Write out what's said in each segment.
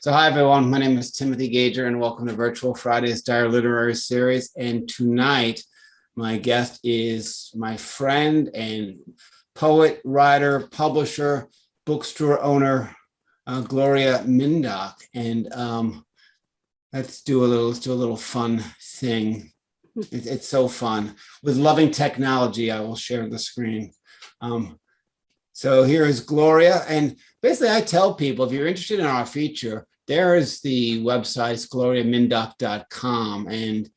So hi, everyone. My name is Timothy Gager, and welcome to Virtual Fridays Dire Literary Series. And tonight, my guest is my friend and poet, writer, publisher, bookstore owner, Gloria Mindock. And let's do a little fun thing. It's so fun. With loving technology, I will share the screen. So here is Gloria. And basically, I tell people, if you're interested in our feature, there is the website, it's gloriamindock.com. And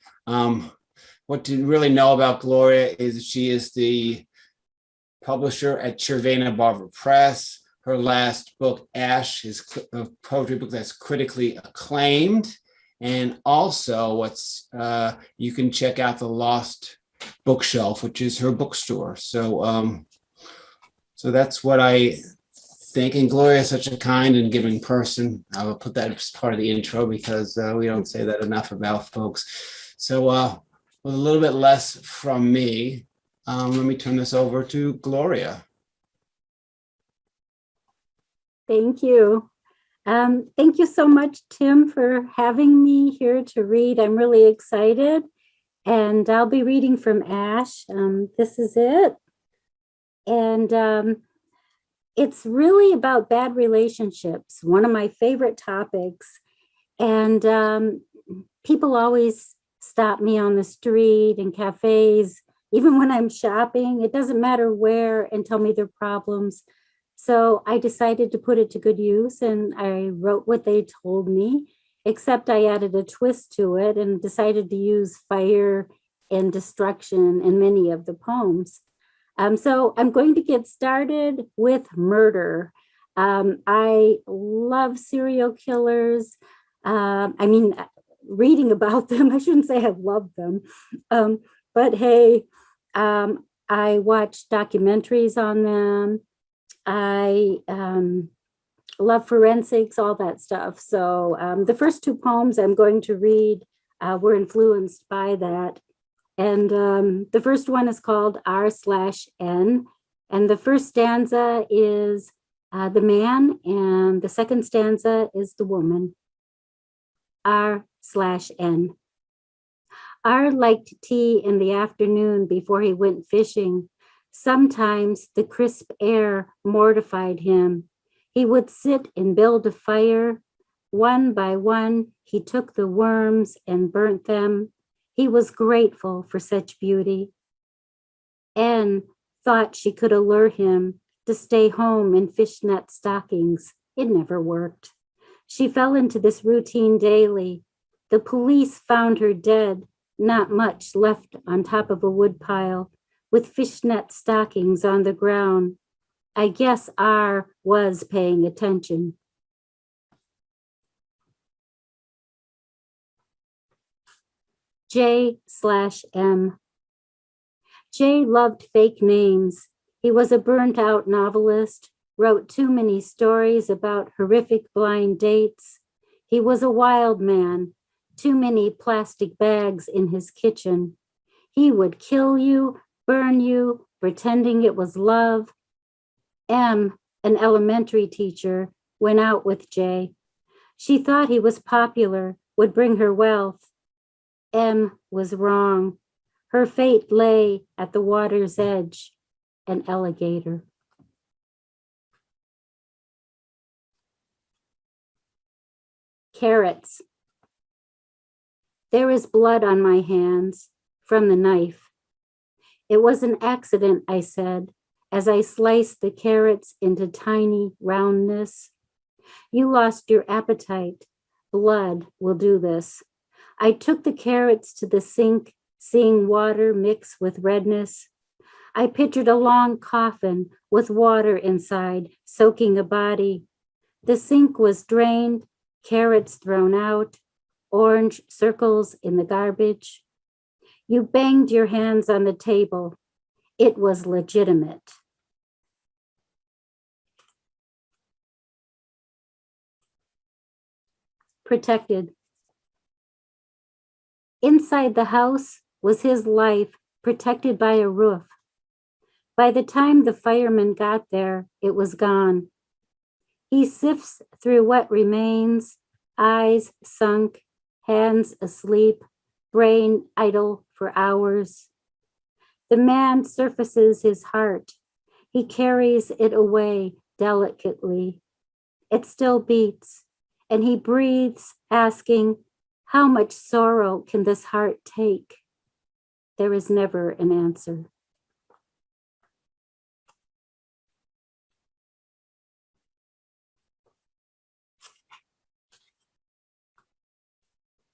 what to really know about Gloria is she is the publisher at Červená Barva Press. Her last book, Ash, is a poetry book that's critically acclaimed. And also you can check out The Lost Bookshelf, which is her bookstore. So that's what I think. And Gloria is such a kind and giving person. I will put that as part of the intro because we don't say that enough about folks. So with a little bit less from me, let me turn this over to Gloria. Thank you. Thank you so much, Tim, for having me here to read. I'm really excited. And I'll be reading from Ash. This is it. And it's really about bad relationships, one of my favorite topics. And people always stop me on the street and cafes, even when I'm shopping. It doesn't matter where, and tell me their problems. So I decided to put it to good use, and I wrote what they told me, except I added a twist to it and decided to use fire and destruction in many of the poems. So I'm going to get started with murder. I love serial killers. Reading about them, I shouldn't say I love them. But hey, I watch documentaries on them. I love forensics, all that stuff. So the first two poems I'm going to read were influenced by that. And the first one is called R/N. And the first stanza is the man, and the second stanza is the woman. R/N. R liked tea in the afternoon before he went fishing. Sometimes the crisp air mortified him. He would sit and build a fire. One by one, he took the worms and burnt them. He was grateful for such beauty. N thought she could allure him to stay home in fishnet stockings. It never worked. She fell into this routine daily. The police found her dead, not much left on top of a woodpile, with fishnet stockings on the ground. I guess R was paying attention. J/M. J loved fake names. He was a burnt-out novelist, wrote too many stories about horrific blind dates. He was a wild man, too many plastic bags in his kitchen. He would kill you, burn you, pretending it was love. M, an elementary teacher, went out with J. She thought he was popular, would bring her wealth. M was wrong. Her fate lay at the water's edge, an alligator. Carrots. There is blood on my hands from the knife. It was an accident, I said, as I sliced the carrots into tiny roundness. You lost your appetite. Blood will do this. I took the carrots to the sink, seeing water mix with redness. I pictured a long coffin with water inside, soaking a body. The sink was drained, carrots thrown out, orange circles in the garbage. You banged your hands on the table. It was legitimate. Protected. Inside the house was his life, protected by a roof. By the time the firemen got there, it was gone. He sifts through what remains, eyes sunk, hands asleep, brain idle for hours. The man surfaces his heart. He carries it away delicately. It still beats, and he breathes, asking, how much sorrow can this heart take? There is never an answer.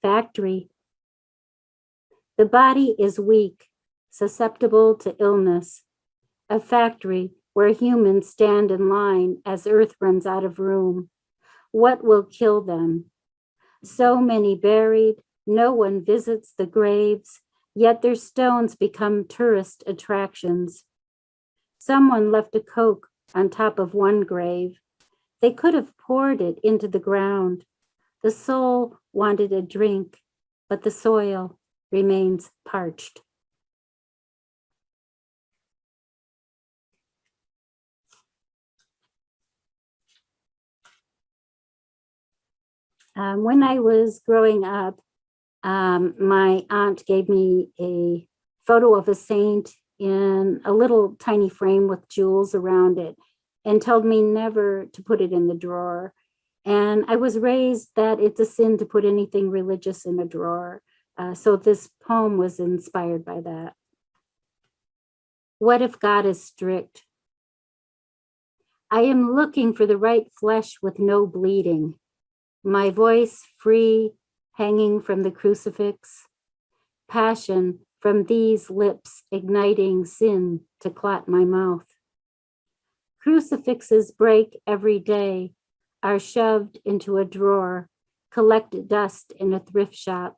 Factory. The body is weak, susceptible to illness. A factory where humans stand in line as Earth runs out of room. What will kill them? So many buried, no one visits the graves, yet their stones become tourist attractions. Someone left a Coke on top of one grave. They could have poured it into the ground. The soul wanted a drink, but the soil remains parched. When I was growing up, my aunt gave me a photo of a saint in a little tiny frame with jewels around it and told me never to put it in the drawer. And I was raised that it's a sin to put anything religious in a drawer. So this poem was inspired by that. What if God is strict? I am looking for the right flesh with no bleeding. My voice free, hanging from the crucifix. Passion from these lips igniting sin to clot my mouth. Crucifixes break every day, are shoved into a drawer, collect dust in a thrift shop.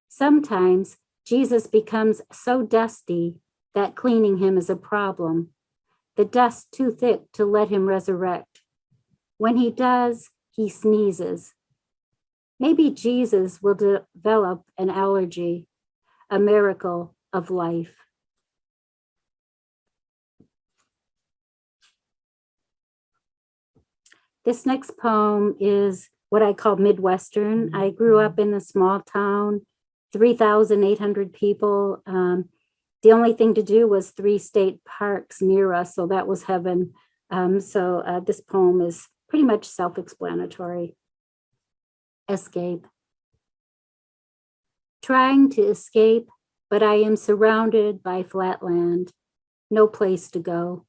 Sometimes Jesus becomes so dusty that cleaning him is a problem. The dust too thick to let him resurrect. When he does, he sneezes. Maybe Jesus will develop an allergy, a miracle of life. This next poem is what I call Midwestern. I grew up in a small town, 3,800 people. The only thing to do was 3 state parks near us, so that was heaven. This poem is pretty much self-explanatory. Escape. Trying to escape, but I am surrounded by flat land, no place to go.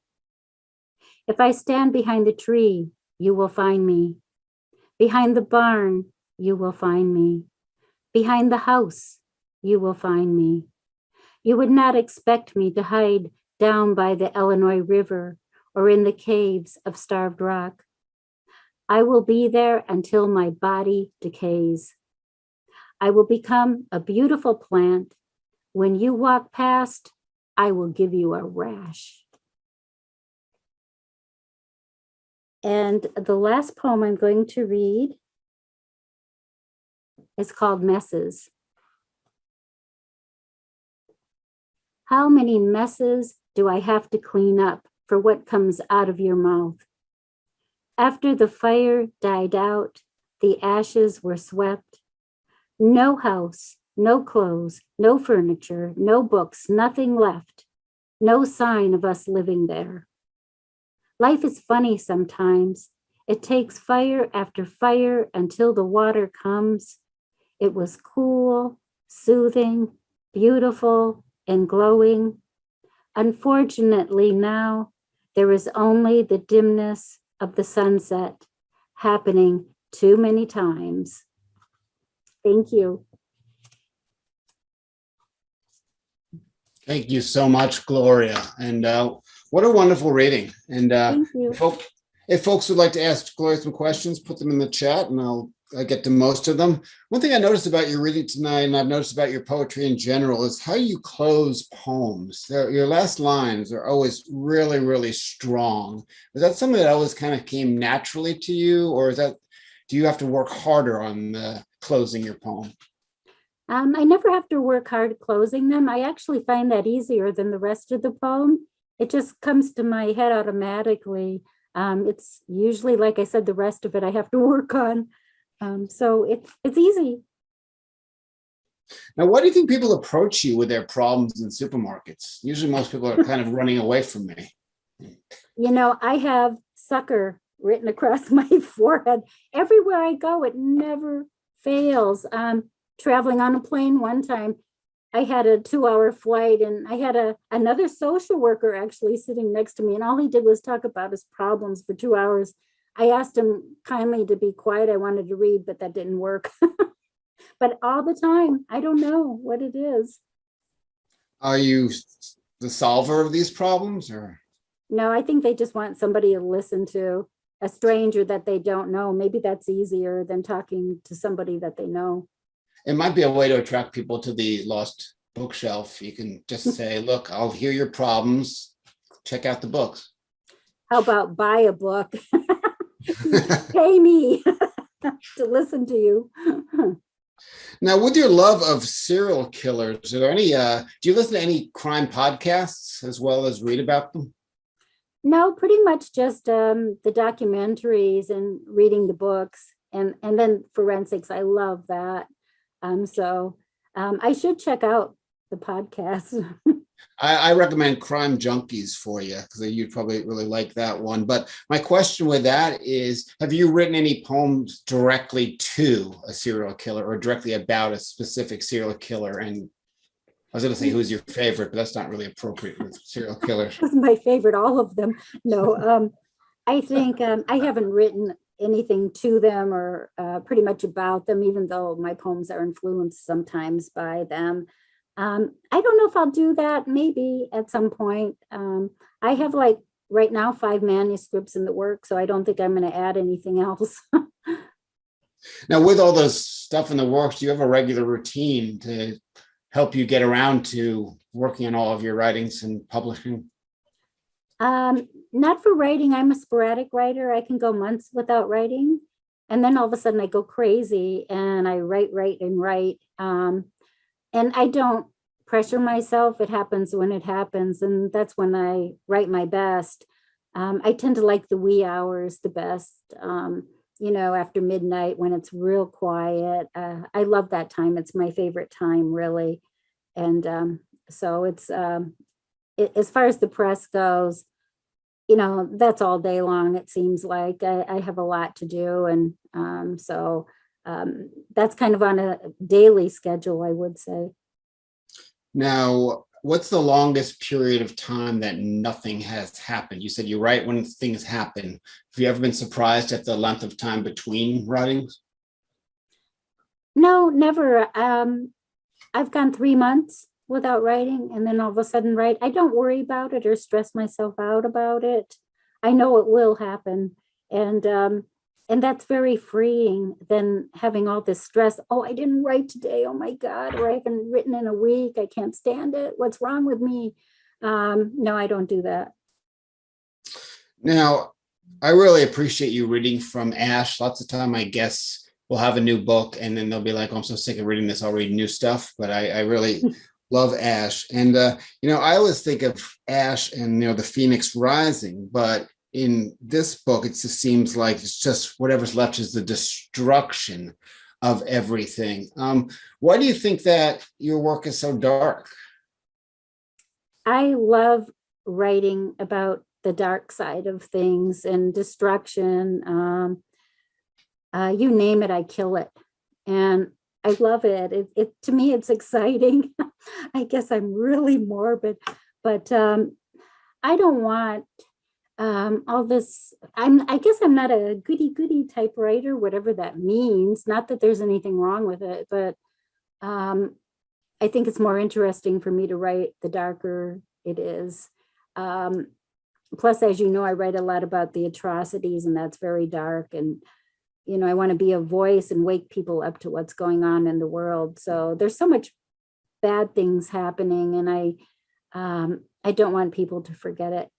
If I stand behind the tree, you will find me. Behind the barn, you will find me. Behind the house, you will find me. You would not expect me to hide down by the Illinois River or in the caves of Starved Rock. I will be there until my body decays. I will become a beautiful plant. When you walk past, I will give you a rash. And the last poem I'm going to read is called Messes. How many messes do I have to clean up for what comes out of your mouth? After the fire died out, the ashes were swept. No house, no clothes, no furniture, no books, nothing left. No sign of us living there. Life is funny sometimes. It takes fire after fire until the water comes. It was cool, soothing, beautiful, and glowing. Unfortunately, now there is only the dimness of the sunset happening too many times. Thank you. Thank you so much, Gloria. And what a wonderful reading. And Thank you. if folks would like to ask Gloria some questions, put them in the chat and I'll get to most of them. One thing I noticed about your reading tonight, and I've noticed about your poetry in general, is how you close poems. Your last lines are always really, really strong. Is that something that always kind of came naturally to you, or do you have to work harder on closing your poem? I never have to work hard closing them. I actually find that easier than the rest of the poem. It just comes to my head automatically. It's usually, like I said, the rest of it I have to work on. So it's easy. Now, why do you think people approach you with their problems in supermarkets? Usually most people are kind of running away from me. I have sucker written across my forehead. Everywhere I go, it never fails. Traveling on a plane one time, I had a 2-hour flight and I had another social worker actually sitting next to me, and all he did was talk about his problems for 2 hours. I asked him kindly to be quiet. I wanted to read, but that didn't work. But all the time, I don't know what it is. Are you the solver of these problems, or? No, I think they just want somebody to listen to, a stranger that they don't know. Maybe that's easier than talking to somebody that they know. It might be a way to attract people to the lost bookshelf. You can just say, look, I'll hear your problems. Check out the books. How about buy a book? Pay me to listen to you. Now, with your love of serial killers, are there any, do you listen to any crime podcasts as well as read about them? No, pretty much just the documentaries and reading the books, and then forensics. I love that. So I should check out the podcast. I recommend Crime Junkies for you because you'd probably really like that one. But my question with that is, have you written any poems directly to a serial killer or directly about a specific serial killer? And I was going to say, who's your favorite, but that's not really appropriate with serial killers. That's my favorite, all of them. No, I think I haven't written anything to them or pretty much about them, even though my poems are influenced sometimes by them. I don't know if I'll do that, maybe at some point. I have like right now 5 manuscripts in the works, so I don't think I'm going to add anything else. Now, with all this stuff in the works, do you have a regular routine to help you get around to working on all of your writings and publishing? Not for writing. I'm a sporadic writer. I can go months without writing, and then all of a sudden I go crazy and I write. And I don't pressure myself. It happens when it happens. And that's when I write my best. I tend to like the wee hours the best, after midnight when it's real quiet. I love that time. It's my favorite time, really. And so it's, as far as the press goes, that's all day long. It seems like I have a lot to do. And so that's kind of on a daily schedule, I would say. Now, what's the longest period of time that nothing has happened? You said you write when things happen. Have you ever been surprised at the length of time between writings? No, never. I've gone 3 months without writing and then all of a sudden write. I don't worry about it or stress myself out about it. I know it will happen. And that's very freeing than having all this stress. Oh, I didn't write today. Oh my God. Or I haven't written in a week. I can't stand it. What's wrong with me? No, I don't do that. Now, I really appreciate you reading from Ash. Lots of time, I guess, we'll have a new book and then they'll be like, oh, I'm so sick of reading this. I'll read new stuff. But I really love Ash. And, I always think of Ash and, the Phoenix Rising, but in this book, it just seems like it's just whatever's left is the destruction of everything. Why do you think that your work is so dark? I love writing about the dark side of things and destruction. You name it, I kill it. And I love it. It to me, it's exciting. I guess I'm really morbid, but I don't want all this. I guess I'm not a goody type writer, whatever that means. Not that there's anything wrong with it, but I think it's more interesting for me to write the darker it is. Plus, as you know, I write a lot about the atrocities, and that's very dark. And I want to be a voice and wake people up to what's going on in the world. So there's so much bad things happening, and I don't want people to forget it.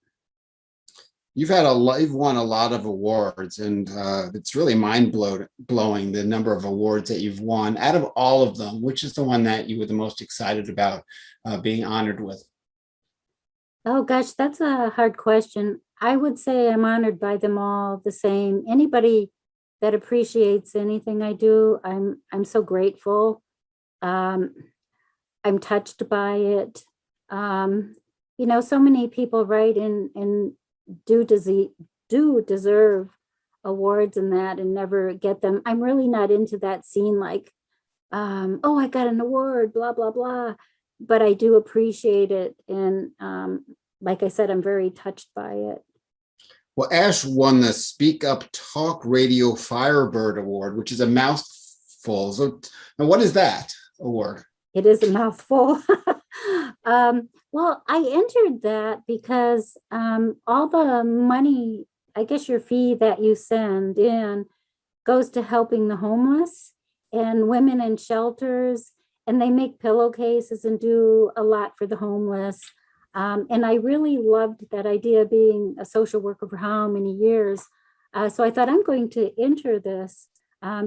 You've won a lot of awards, and it's really mind-blowing the number of awards that you've won. Out of all of them, which is the one that you were the most excited about being honored with? Oh gosh, that's a hard question. I would say I'm honored by them all the same. Anybody that appreciates anything I do. I'm so grateful. I'm touched by it. So many people write and do deserve awards and that and never get them. I'm really not into that scene like, oh, I got an award, blah, blah, blah. But I do appreciate it. And like I said, I'm very touched by it. Well, Ash won the Speak Up Talk Radio Firebird Award, which is a mouthful. So now what is that award? It is a mouthful. Well, I entered that because all the money, I guess your fee that you send in goes to helping the homeless and women in shelters, and they make pillowcases and do a lot for the homeless. And I really loved that idea, being a social worker for how many years. So I thought I'm going to enter this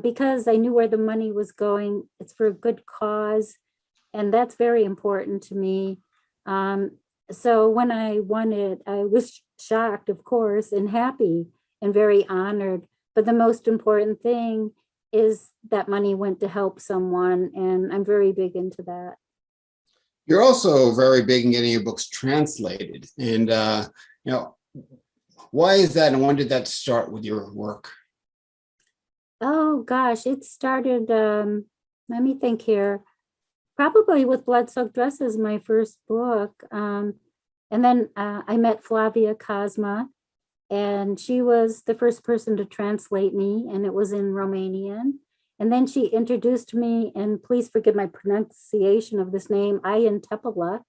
because I knew where the money was going. It's for a good cause. And that's very important to me. So when I won it, I was shocked, of course, and happy and very honored. But the most important thing is that money went to help someone. And I'm very big into that. You're also very big in getting your books translated. And, why is that? And when did that start with your work? Oh, gosh, it started, let me think here. Probably with Blood-Soaked Dresses, my first book. And then I met Flavia Cosma, and she was the first person to translate me, and it was in Romanian. And then she introduced me, and please forgive my pronunciation of this name, Ian Tepala.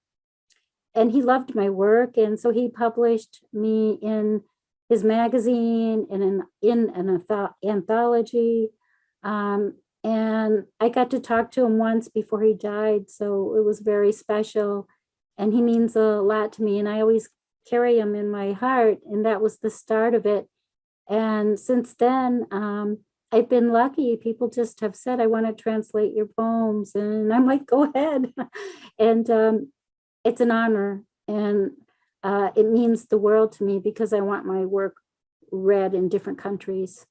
And he loved my work, and so he published me in his magazine and in an anthology. And I got to talk to him once before he died, so it was very special. And he means a lot to me, and I always carry him in my heart, and that was the start of it. And since then, I've been lucky. People just have said, I want to translate your poems, and I'm like, go ahead. And it's an honor, and it means the world to me because I want my work read in different countries.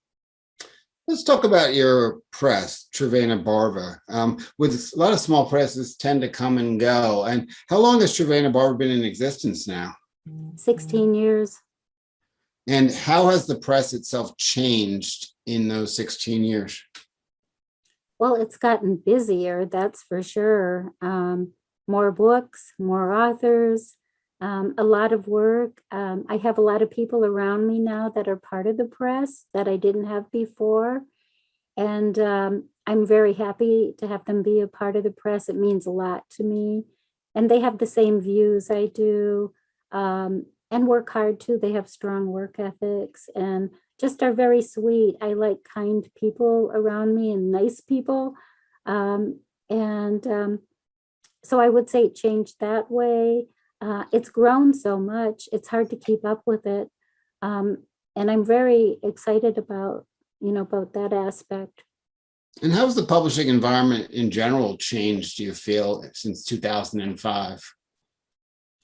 Let's talk about your press, Červená Barva. With a lot of small presses tend to come and go. And how long has Červená Barva been in existence now? 16 years. And how has the press itself changed in those 16 years? Well, it's gotten busier, that's for sure. More books, more authors, a lot of work. I have a lot of people around me now that are part of the press that I didn't have before. And I'm very happy to have them be a part of the press. It means a lot to me. And they have the same views I do, and work hard too. They have strong work ethics and just are very sweet. I like kind people around me and nice people. So I would say it changed that way. It's grown so much, it's hard to keep up with it. And I'm very excited about that aspect. And how's the publishing environment in general changed, do you feel, since 2005?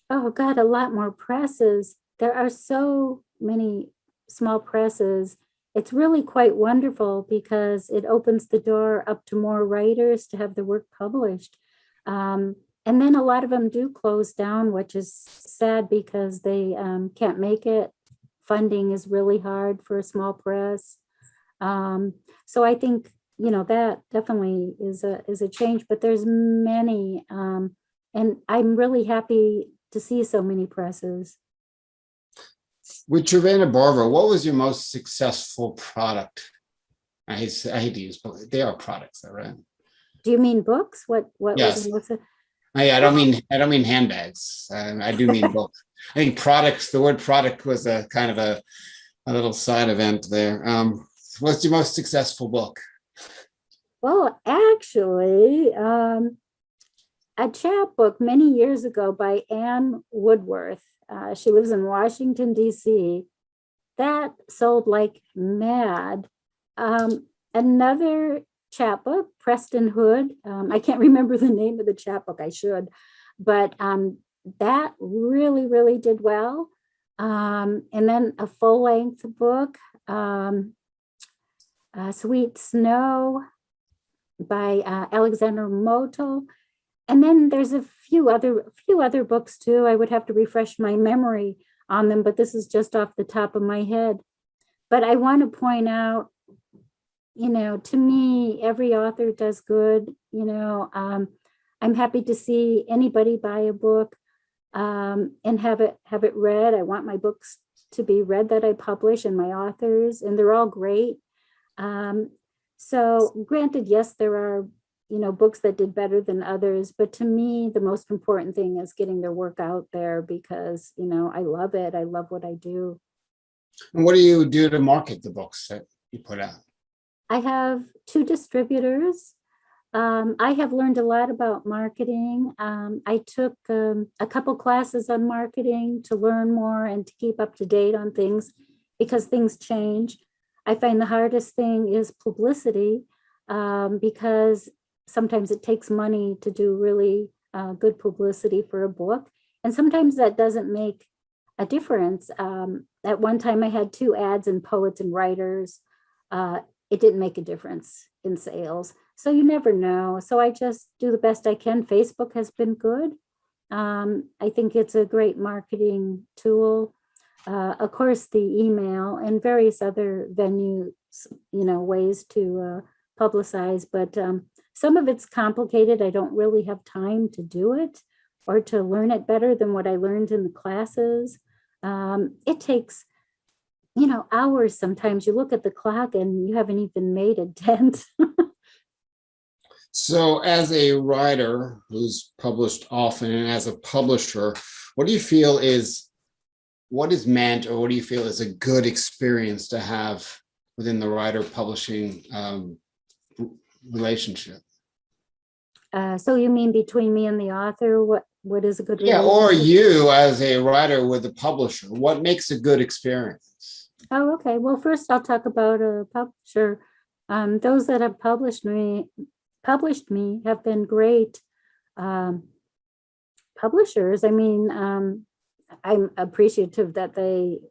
Oh God, a lot more presses. There are so many small presses. It's really quite wonderful because it opens the door up to more writers to have their work published. And then a lot of them do close down, which is sad because they can't make it. Funding is really hard for a small press. So I think, that definitely is a change, but there's many. And I'm really happy to see so many presses. With Červená Barva, what was your most successful product? I hate to use, but they are products, though, right? Do you mean books? What Yes. was it? I don't mean handbags. I do mean books. I think products. The word product was a kind of a little side event there. What's your most successful book? Well, actually, a chapbook many years ago by Ann Woodworth. She lives in Washington, D.C. That sold like mad. Another chapbook, Preston Hood. I can't remember the name of the chapbook. I should, but that really, really did well. And then a full-length book. Sweet Snow by Alexander Motel. And then there's a few other books too. I would have to refresh my memory on them, but this is just off the top of my head. But I want to point out, to me, every author does good. I'm happy to see anybody buy a book and have it read. I want my books to be read that I publish and my authors, and they're all great. So granted, yes, there are, books that did better than others, but to me, the most important thing is getting their work out there because, I love it. I love what I do. And what do you do to market the books that you put out? I have 2 distributors. I have learned a lot about marketing. I took a couple classes on marketing to learn more and to keep up to date on things because things change. I find the hardest thing is publicity because sometimes it takes money to do really good publicity for a book. And sometimes that doesn't make a difference. At one time I had 2 ads in Poets and Writers. It didn't make a difference in sales. So you never know. So I just do the best I can. Facebook has been good. I think it's a great marketing tool. Of course, the email and various other venues, ways to publicize, but some of it's complicated. I don't really have time to do it or to learn it better than what I learned in the classes. It takes, hours sometimes. You look at the clock and you haven't even made a dent. So as a writer who's published often and as a publisher, what do you feel is meant, or what do you feel is a good experience to have within the writer publishing relationship? So you mean between me and the author? What is a good relationship? Or you as a writer with a publisher, what makes a good experience? Oh, okay. Well, first I'll talk about a publisher. Those that have published me have been great publishers. I mean, I'm appreciative that they,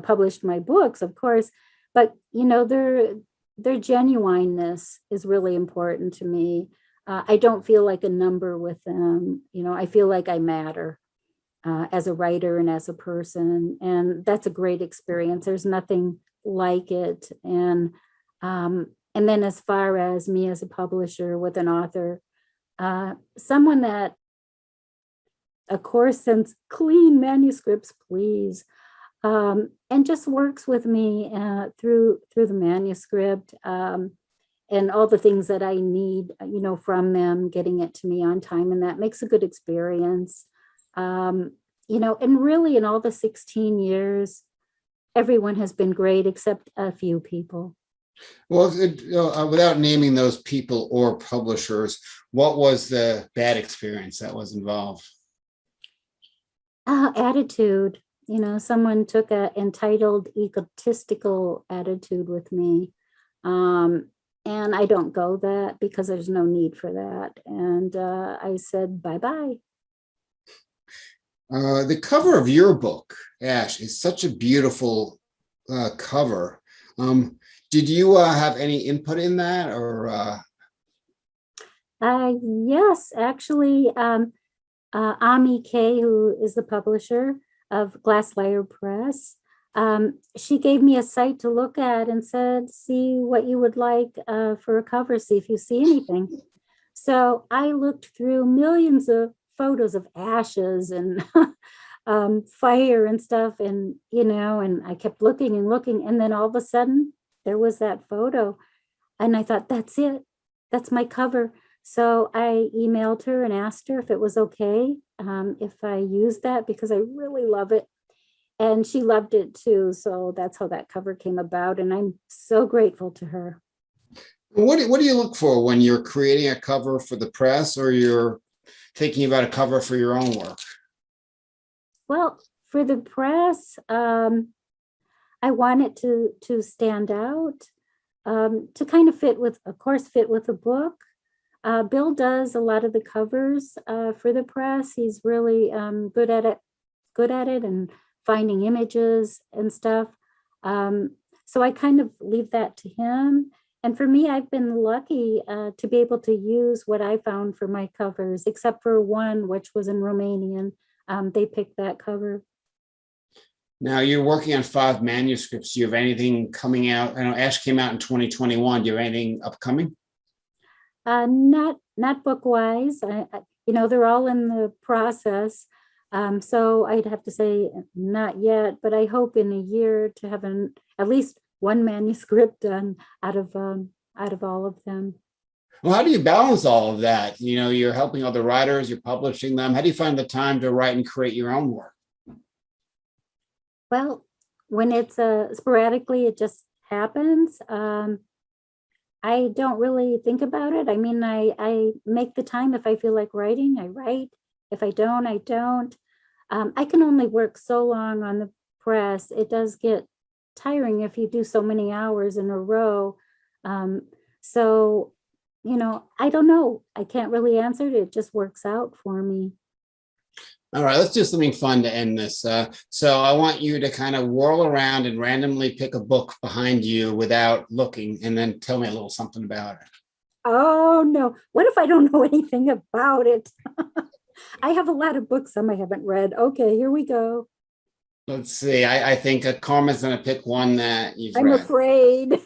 published my books, of course, but their genuineness is really important to me. I don't feel like a number with them. I feel like I matter as a writer and as a person, and that's a great experience. There's nothing like it. And then as far as me as a publisher with an author, someone that, of course, sends clean manuscripts, please, and just works with me through the manuscript and all the things that I need, from them, getting it to me on time, and that makes a good experience. And really in all the 16 years, everyone has been great except a few people. Well, without naming those people or publishers, what was the bad experience that was involved? Attitude. Someone took an entitled, egotistical attitude with me. And I don't go that because there's no need for that. And I said, bye-bye. The cover of your book, Ash, is such a beautiful cover. Did you have any input in that, or? Yes, actually, Ami Kay, who is the publisher of Gloria Press, she gave me a site to look at and said, see what you would like for a cover, see if you see anything. So I looked through millions of photos of ashes and fire and stuff, and and I kept looking and looking, and then all of a sudden there was that photo, and I thought, that's it, that's my cover. So I emailed her and asked her if it was okay if I used that, because I really love it, and she loved it too. So that's how that cover came about, and I'm so grateful to her. What do you look for when you're creating a cover for the press, or you're thinking about a cover for your own work? Well, for the press, I want it to stand out, to kind of fit with the book. Bill does a lot of the covers for the press. He's really good at it and finding images and stuff. So I kind of leave that to him. And for me, I've been lucky to be able to use what I found for my covers, except for one, which was in Romanian. They picked that cover. Now you're working on 5 manuscripts. Do you have anything coming out? I know Ash came out in 2021. Do you have anything upcoming? Not book-wise. They're all in the process. So I'd have to say not yet, but I hope in a year to have at least one manuscript done out of all of them. Well, how do you balance all of that? You're helping other writers, you're publishing them. How do you find the time to write and create your own work? Well, when it's sporadically, it just happens. I don't really think about it. I mean, I make the time. If I feel like writing, I write. If I don't, I don't. I can only work so long on the press. It does get tiring if you do so many hours in a row. So, I don't know. I can't really answer it. It just works out for me. All right, let's do something fun to end this. So I want you to kind of whirl around and randomly pick a book behind you without looking, and then tell me a little something about it. Oh, no. What if I don't know anything about it? I have a lot of books some I haven't read. Okay, here we go. Let's see. I think Carmen's going to pick one that you've I'm read. afraid. If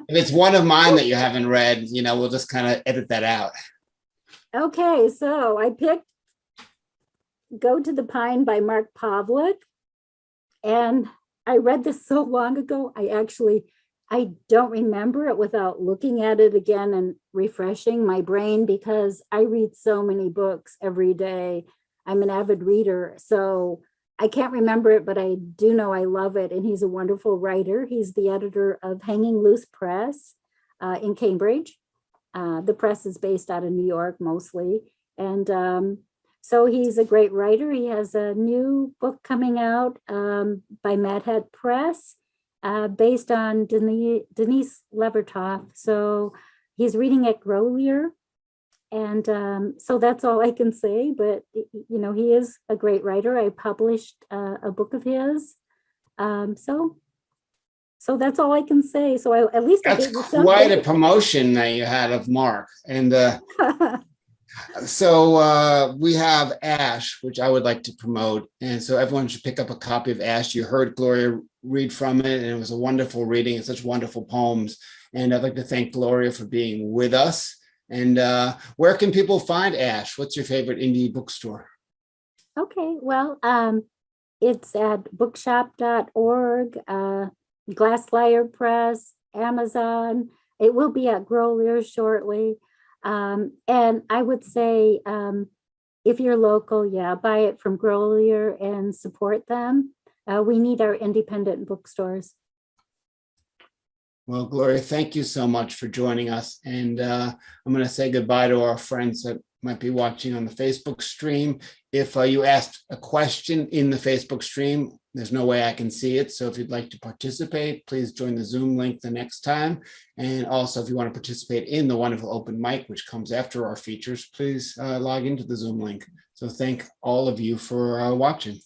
it's one of mine that you haven't read, we'll just kind of edit that out. Okay, so I picked Go to the Pine by Mark Pavlik. And I read this so long ago, I don't remember it without looking at it again and refreshing my brain, because I read so many books every day. I'm an avid reader, so I can't remember it, but I do know I love it. And he's a wonderful writer. He's the editor of Hanging Loose Press in Cambridge. The press is based out of New York mostly. And so he's a great writer. He has a new book coming out by Mad Hat Press based on Denise Levertov. So he's reading at Grolier. And so that's all I can say. But, he is a great writer. I published a book of his. So that's all I can say. So at least that's quite a promotion that you had of Mark. And so we have Ash, which I would like to promote. And so everyone should pick up a copy of Ash. You heard Gloria read from it, and it was a wonderful reading and such wonderful poems. And I'd like to thank Gloria for being with us. And where can people find Ash? What's your favorite indie bookstore? Okay, well, it's at bookshop.org, Glassflyer Press, Amazon. It will be at Grolier shortly. And I would say, if you're local, buy it from Grolier and support them. We need our independent bookstores. Well, Gloria, thank you so much for joining us. And I'm going to say goodbye to our friends that might be watching on the Facebook stream. If you asked a question in the Facebook stream, there's no way I can see it. So if you'd like to participate, please join the Zoom link the next time. And also, if you want to participate in the wonderful open mic, which comes after our features, please log into the Zoom link. So thank all of you for watching.